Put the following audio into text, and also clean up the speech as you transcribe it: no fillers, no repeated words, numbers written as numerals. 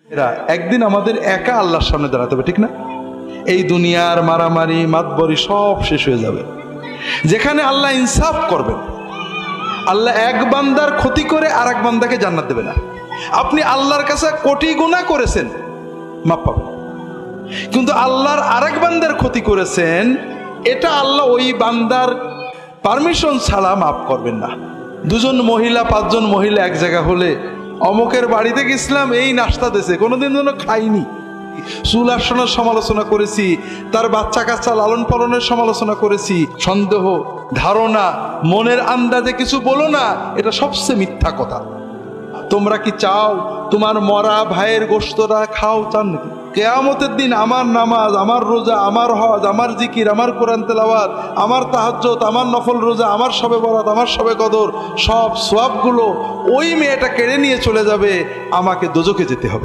এরা একদিন আমাদের একা আল্লাহর সামনে দাঁড়াতে হবে, ঠিক না? এই দুনিয়ার মারামারি মাতবরি সব শেষ হয়ে যাবে, যেখানে আল্লাহ ইনসাফ করবেন। আল্লাহ এক বান্দার ক্ষতি করে আর এক বান্দাকে জান্নাত দেবে না। আপনি আল্লাহর কাছে কোটি গুনাহ করেছেন, মাপ পাবেন, কিন্তু আল্লাহর আরেক বান্দার ক্ষতি করেছেন, এটা আল্লাহ ওই বান্দার পারমিশন ছাড়া মাফ করবেন না। দুজন মহিলা, পাঁচজন মহিলা এক জায়গা হলে, অমুকের বাড়িতে গেছিলাম, এই নাস্তা দিয়েছে, কোনোদিন যেন খাইনি, চুল আসনের সমালোচনা করেছি, তার বাচ্চা কাচ্চা লালন পালনের সমালোচনা করেছি, সন্দেহ ধারণা মনের আন্দাজে কিছু বলো না, এটা সবচেয়ে মিথ্যা কথা। তোমরা কি চাও তোমার মরা ভাইয়ের গোশতটা খাও? চান নাকি? কিয়ামতের দিন আমার নামাজ, আমার রোজা, আমার হজ, আমার জিকির, আমার কোরআন তেলাওয়াত, আমার তাহাজ্জুদ, আমার নফল রোজা, আমার শবে বরাত, আমার শবে কদর, সব সওয়াবগুলো ওই মেয়েটা কেড়ে নিয়ে চলে যাবে, আমাকে দোজখে যেতে হবে।